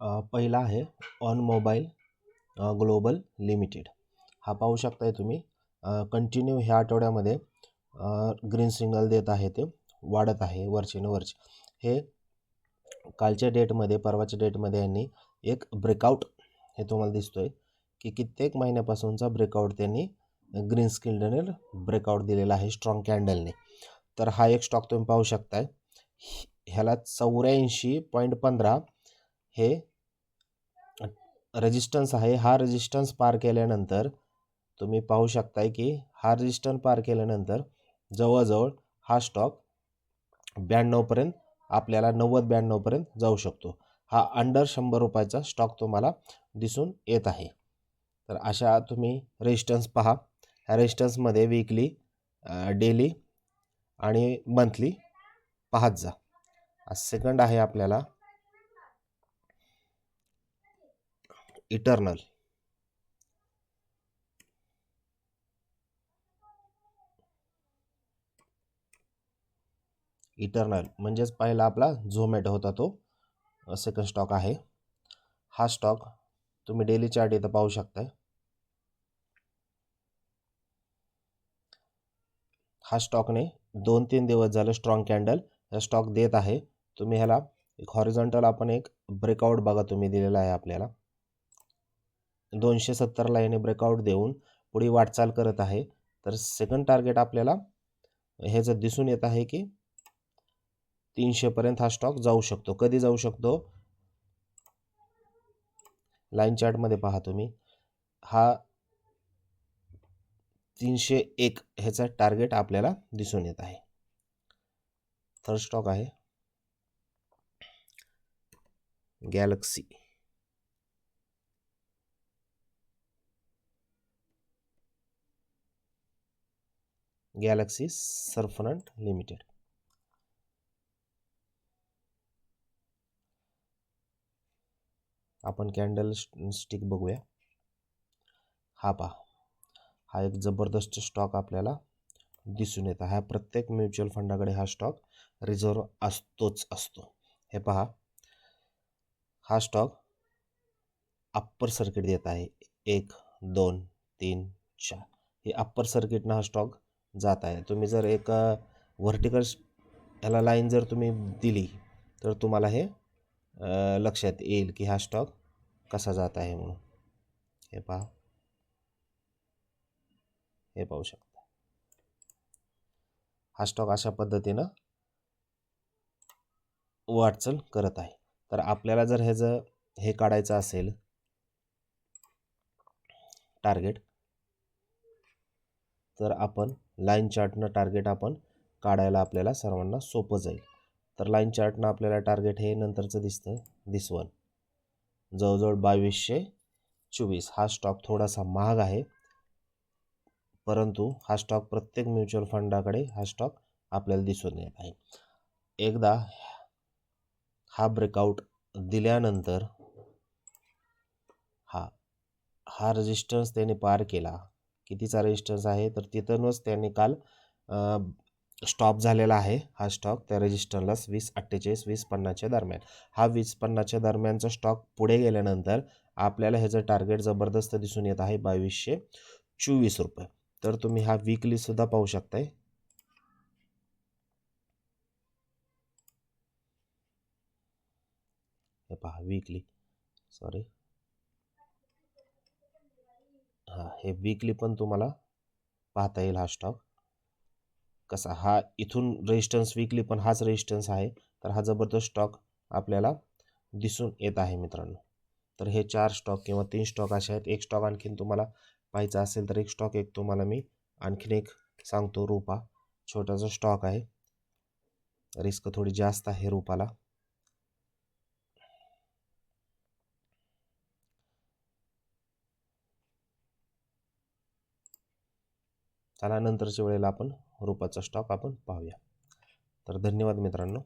पहिला आहे on mobile global limited. हा पाहू शकताय तुम्ही कंटिन्यू ह्या आठवड्यामध्ये ग्रीन सिग्नल देत आहे, ते वाढत आहे वरचे. हे कालच्या डेटमध्ये, परवाच्या डेटमध्ये यांनी एक ब्रेकआउट, हे तुम्हाला दिसतोय की कित्येक महिन्यापासूनचा ब्रेकआउट त्यांनी ग्रीन सिग्नलने ब्रेकआउट दिलेला आहे स्ट्रॉंग कॅन्डलने. तर हा एक स्टॉक तुम्ही पाहू शकताय, ह्याला 84.15 हे रेजिस्टन्स आहे. हा रेजिस्टन्स पार केल्यानंतर तुम्ही पाहू शकताय की हा रेजिस्टन्स पार केल्यानंतर जवळजवळ हा स्टॉक 92 पर्यंत, आपल्याला 90-92 पर्यंत जाऊ शकतो. हा अंडर 100 रुपयाचा स्टॉक तुम्हाला दिसून येत आहे. तर अशा तुम्ही रेजिस्टन्स पहा. ह्या रेजिस्टन्समध्ये वीकली, डेली आणि मंथली पाहत जा. सेकंड आहे आपल्याला इटर्नल. म्हणजेच पहिला आपला झोमॅटो होता, तो सेकंड स्टॉक आहे. हा स्टॉक तुम्ही डेली चार्ट इथं पाहू शकताय. हा स्टॉकने 2-3 दिवस झालं स्ट्रॉंग कॅन्डल हा स्टॉक देत आहे. तुम्ही ह्याला एक हॉरिझॉन्टल आपण एक ब्रेकआउट बघा तुम्ही दिलेला आहे आपल्याला. 270 ला याने ब्रेकआउट देऊन पुढे वाटचाल करत आहे. तर सेकंड टार्गेट आपल्याला हे जर दिसून येत आहे की 300 पर्यंत हा स्टॉक जाऊ शकतो. कधी जाऊ शकतो? लाईन चार्ट मध्ये पहा तुम्ही. हा 301 ह्याचा टार्गेट आपल्याला दिसून येत आहे. थर्ड स्टॉक आहे गॅलेक्सी. Galaxy Surfactants Limited. आपण कॅन्डल स्टिक बघूया. हा पहा, हा एक जबरदस्त स्टॉक आपल्याला दिसून येत आहे. प्रत्येक म्युच्युअल फंडाकडे हा स्टॉक रिझर्व असतो. हे पहा, हा स्टॉक अप्पर सर्किट देत आहे. 1, 2, 3, 4 हे अप्पर सर्किटनं हा स्टॉक जात आहे. तुम्ही जर एक व्हर्टिकल ह्याला लाईन जर तुम्ही दिली तर तुम्हाला हे लक्षात येईल की हा स्टॉक कसा जात आहे म्हणून. हे पहा, हे पाहू शकता. हा स्टॉक अशा पद्धतीनं वाटचाल करत आहे. तर आपल्याला जर ह्याचं हे काढायचं असेल टार्गेट, तर आपण लाईन चार्टनं टार्गेट आपण काढायला आपल्याला सर्वांना सोपं जाईल. तर लाईन चार्टनं आपल्याला टार्गेट हे नंतरचं दिसतं, दिसवन जवळजवळ 2224. हा स्टॉक थोडासा महाग आहे, परंतु हा स्टॉक प्रत्येक म्युच्युअल फंडाकडे हा स्टॉक आपल्याला दिसून येत आहे. एकदा हा ब्रेकआउट दिल्यानंतर हा रेजिस्टन्स त्याने पार केला. कितीचा रेजिस्टन्स आहे? तर तिथूनच त्यांनी काल स्टॉप झालेला आहे हा स्टॉक त्या रेजिस्टरला 20.48 20.50च्या दरम्यान. हा 20.50च्या दरम्यानचा स्टॉक पुढे गेल्यानंतर आपल्याला ह्याचं टार्गेट जबरदस्त दिसून येत आहे 2224 रुपये. तर तुम्ही हा वीकली सुद्धा पाहू शकताय. हे पहा वीकली, सॉरी, हे वीकली पण तुम्हाला पाहता येईल हा स्टॉक कसा. हा इथून रेजिस्टन्स वीकली पण हाच रेजिस्टन्स आहे. तर हा जबरदस्त स्टॉक आपल्याला दिसून येत आहे मित्रांनो. तर हे 4 स्टॉक किंवा 3 स्टॉक असे आहेत. एक स्टॉक आणखीन तुम्हाला पाहायचा असेल तर एक स्टॉक तुम्हाला मी आणखीन एक सांगतो. रूपा छोटासा स्टॉक आहे, रिस्क थोडी जास्त आहे रूपाला. चला नंतरच्या वेळेला आपण रूपाचा स्टॉक आपण पाहूया. तर धन्यवाद मित्रांनो.